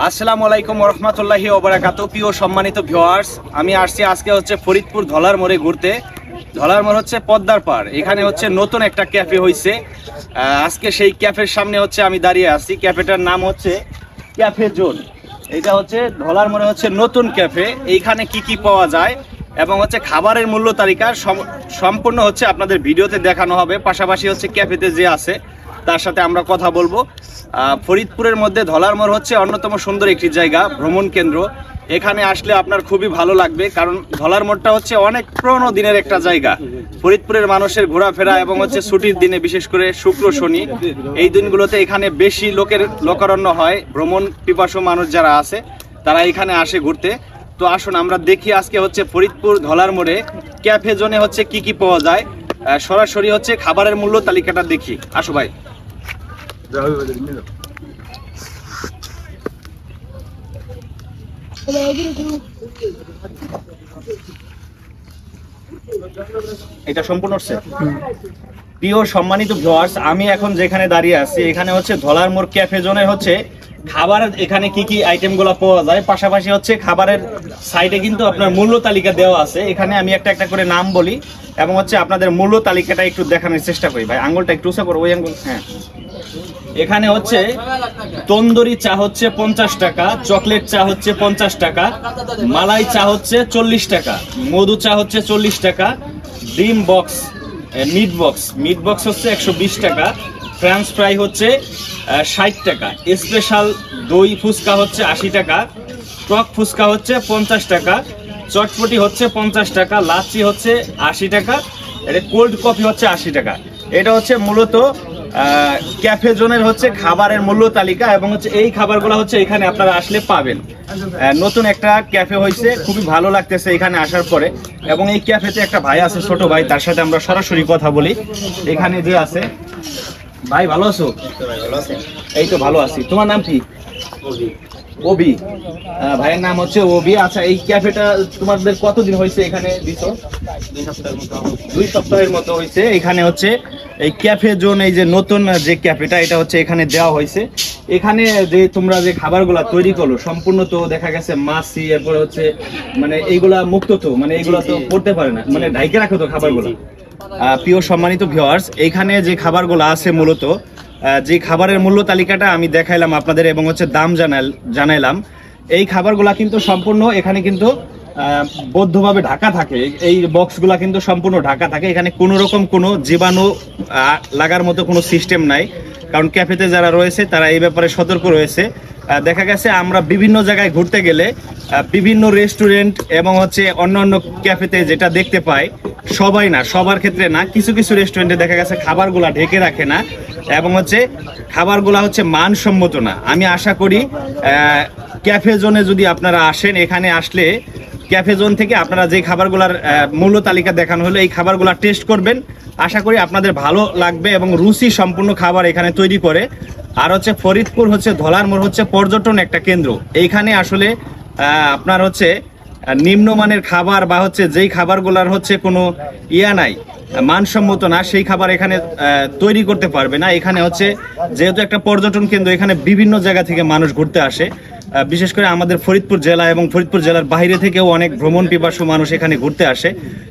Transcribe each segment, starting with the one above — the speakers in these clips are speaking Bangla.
আসসালামু আলাইকুম রহমতুল্লাহি ওয়া বারাকাতুহু। প্রিয় সম্মানিত ভিউয়ার্স, আমি আসছি আজকে হচ্ছে ফরিদপুর ধলার মোড়ে ঘুরতে। ধলার মোড় হচ্ছে পদ্মার পাড়, এখানে হচ্ছে নতুন একটা ক্যাফে হয়েছে। আজকে সেই ক্যাফের সামনে হচ্ছে আমি দাঁড়িয়ে আছি। ক্যাফেটার নাম হচ্ছে ক্যাফে জোন। এটা হচ্ছে ধলার মোড়ে হচ্ছে নতুন ক্যাফে। এইখানে কি কি পাওয়া যায় এবং হচ্ছে খাবারের মূল্য তালিকা সম্পূর্ণ হচ্ছে আপনাদের ভিডিওতে দেখানো হবে। পাশাপাশি হচ্ছে ক্যাফেতে যে আছে তার সাথে আমরা কথা বলবো। ফরিদপুরের মধ্যে ধলার মোড় হচ্ছে অন্যতম সুন্দর একটি জায়গা, ভ্রমণ কেন্দ্র। এখানে আসলে আপনার খুবই ভালো লাগবে, কারণ ধলার মোড়টা হচ্ছে অনেক পুরনো দিনের একটা জায়গা। ফরিদপুরের মানুষের ঘোরাফেরা এবং হচ্ছে ছুটির দিনে, বিশেষ করে শুক্র শনি এই দিনগুলোতে এখানে বেশি লোকের লোকারণ্য হয়। ভ্রমণ পিপাসু মানুষ যারা আছে তারা এখানে আসে ঘুরতে। তো আসুন আমরা দেখি আজকে হচ্ছে ফরিদপুর ধলার মোড়ে ক্যাফে জোনে হচ্ছে কি কি পাওয়া যায়। সরাসরি হচ্ছে খাবারের মূল্য তালিকাটা দেখি। আসো ভাই। এটা সম্পূর্ণ হচ্ছে। প্রিয় সম্মানিত ভিউয়ার্স, আমি এখন যেখানে দাঁড়িয়ে আছি এখানে হচ্ছে ধলার মোড় ক্যাফে জোনে হচ্ছে খাবার, এখানে কি কি আইটেম গুলো পাওয়া যায়। পাশাপাশি হচ্ছে খাবারের সাইডে কিন্তু আপনার মূল্য তালিকা দেওয়া আছে। এখানে আমি একটা একটা করে নাম বলি এবং হচ্ছে আপনাদের মূল্য তালিকাটা একটু দেখানোর চেষ্টা করি। ভাই আঙ্গুলটা একটু উঁচা করো, ওই আঙ্গুল। হ্যাঁ, এখানে হচ্ছে তন্দুরি চা হচ্ছে 50 টাকা, চকলেট চা হচ্ছে 50 টাকা, মালাই চা হচ্ছে 40 টাকা, মধু চা হচ্ছে 40 টাকা, ডিম বক্স মিট বক্স হচ্ছে 120 টাকা, ফ্রেঞ্চ ফ্রাই হচ্ছে 60 টাকা, স্পেশাল দই ফুচকা হচ্ছে 80 টাকা, টক ফুচকা হচ্ছে 50 টাকা, চটপটি হচ্ছে 50 টাকা, লাচ্ছি হচ্ছে 80 টাকা, এটা কোল্ড কফি হচ্ছে 80 টাকা। এটা হচ্ছে মূলত ক্যাফে জোনের হচ্ছে খাবারের মূল্য তালিকা এবং হচ্ছে এই খাবারগুলো হচ্ছে এখানে আপনারা আসলে পাবেন। নতুন একটা ক্যাফে হয়েছে, খুবই ভালো লাগতেছে এখানে আসার পরে। এবং এই ক্যাফেতে একটা ভাই আছে, ছোট ভাই, তার সাথে আমরা সরাসরি কথা বলি। এখানে যে আছে, ভাই ভালো আছো? এই তো ভালো আছি। তোমার নাম কি? ওবি। ভাইয়ের নাম হচ্ছে ওবি। আচ্ছা, এই ক্যাফেটা তোমাদের কতদিন হয়েছে এখানে দিছো? 2 সপ্তাহের মতো হয়েছে। এখানে হচ্ছে এই ক্যাফে জোন, এই যে নতুন যে ক্যাফেটা, এটা হচ্ছে এখানে দেওয়া হয়েছে। এখানে যে তোমরা যে খাবারগুলা তৈরি করো সম্পূর্ণ তো দেখা গেছে মাছি, এরপরে হচ্ছে মানে এইগুলা মুক্ত তো, মানে এইগুলা তো করতে পারে না, মানে ঢাইকে রাখো তো খাবারগুলো। প্রিয় সম্মানিত ভিউয়ার্স, এইখানে যে খাবারগুলো আছে মূলত যে খাবারের মূল্য তালিকাটা আমি দেখাইলাম আপনাদের এবং হচ্ছে দাম জানাইলাম। এই খাবারগুলা কিন্তু সম্পূর্ণ এখানে কিন্তু বদ্ধভাবে ঢাকা থাকে। এই বক্সগুলা কিন্তু সম্পূর্ণ ঢাকা থাকে। এখানে কোনো রকম কোনো জীবাণু লাগার মতো কোনো সিস্টেম নাই, কারণ ক্যাফেতে যারা রয়েছে তারা এই ব্যাপারে সতর্ক রয়েছে। দেখা গেছে আমরা বিভিন্ন জায়গায় ঘুরতে গেলে বিভিন্ন রেস্টুরেন্ট এবং হচ্ছে অন্যান্য ক্যাফেতে যেটা দেখতে পাই, সবাই না, সবার ক্ষেত্রে না, কিছু কিছু রেস্টুরেন্টে দেখা গেছে খাবারগুলা ঢেকে রাখে না এবং হচ্ছে খাবারগুলা হচ্ছে মানসম্মত না। আমি আশা করি ক্যাফে জোনে যদি আপনারা আসেন, এখানে আসলে ক্যাফে জোন থেকে আপনারা যে খাবারগুলার মূল্য তালিকা দেখানো হলো এই খাবারগুলা টেস্ট করবেন। আশা করি আপনাদের ভালো লাগবে এবং রুচি সম্পূর্ণ খাবার এখানে তৈরি করে। আর হচ্ছে ফরিদপুর হচ্ছে ধলার মোড় হচ্ছে পর্যটন একটা কেন্দ্র। এইখানে আসলে আপনার হচ্ছে নিম্নমানের খাবার বা হচ্ছে যেই খাবারগুলার হচ্ছে কোনো নাই, মানসম্মত না, সেই খাবার এখানে তৈরি করতে পারবে না। এখানে হচ্ছে যেহেতু একটা পর্যটন কেন্দ্র, এখানে বিভিন্ন জায়গা থেকে মানুষ ঘুরতে আসে। বিশেষ করে আমাদের ফরিদপুর জেলা এবং ফরিদপুর জেলার বাইরে থেকেও অনেক ভ্রমণ পিপাসু মানুষ এখানে ঘুরতে আসে।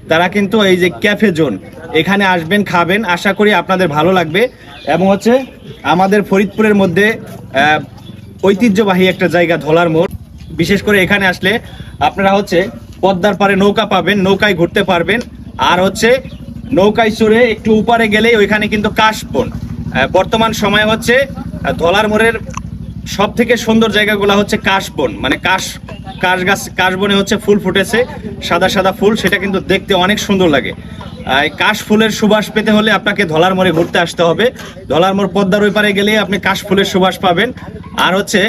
তারা কিন্তু এই যে ক্যাফে জোন এখানে আসবেন, খাবেন, আশা করি আপনাদের ভালো লাগবে। এবং হচ্ছে আমাদের ফরিদপুরের মধ্যে ঐতিহ্যবাহী একটা জায়গা ধলার মোড়। বিশেষ করে এখানে আসলে আপনারা হচ্ছে পদ্মার পাড়ে নৌকা পাবেন, নৌকায় ঘুরতে পারবেন। আর হচ্ছে নৌকায় চড়ে একটু উপরে গেলেই ওইখানে কিন্তু কাশবন। বর্তমান সময় হচ্ছে ধলার মোড়ের সব থেকে সুন্দর জায়গাগুলো হচ্ছে কাশবন, মানে কাশ গাছ, কাশবনে হচ্ছে ফুল ফুটেছে, সাদা সাদা ফুল, সেটা কিন্তু দেখতে অনেক সুন্দর লাগে। কাশ ফুলের সুবাস পেতে হলে আপনাকে ধলার মোড়ে ঘুরতে আসতে হবে। ধলার মোড় পদ্মার ওই পারে গেলে আপনি কাশ ফুলের সুবাস পাবেন। আর হচ্ছে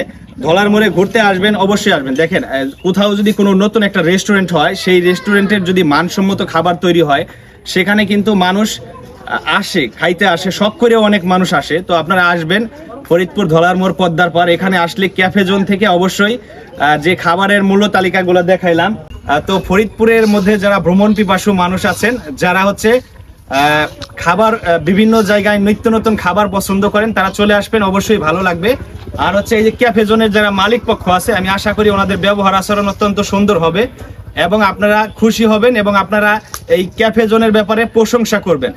ধলার মোড়ে ঘুরতে আসবেন, অবশ্যই আসবেন। দেখেন, কোথাও যদি কোনো নতুন একটা রেস্টুরেন্ট হয়, সেই রেস্টুরেন্টের যদি মানসম্মত খাবার তৈরি হয়, সেখানে কিন্তু মানুষ আসে, খাইতে আসে, শখ করেও অনেক মানুষ আসে। তো আপনারা আসবেন ফরিদপুর ধলার মোড় পদ্মার পার। এখানে আসলে ক্যাফে জোন থেকে অবশ্যই যে খাবারের মূল্য তালিকাগুলো দেখাইলাম। তো ফরিদপুরের মধ্যে যারা ভ্রমণ পিপাসু মানুষ আছেন, যারা হচ্ছে খাবার বিভিন্ন জায়গায় নিত্য নতুন খাবার পছন্দ করেন, তারা চলে আসবেন, অবশ্যই ভালো লাগবে। আর হচ্ছে এই যে ক্যাফে জোনের যারা মালিক পক্ষ আছে, আমি আশা করি ওনাদের ব্যবহার আচরণ অত্যন্ত সুন্দর হবে এবং আপনারা খুশি হবেন এবং আপনারা এই ক্যাফে জোনের ব্যাপারে প্রশংসা করবেন।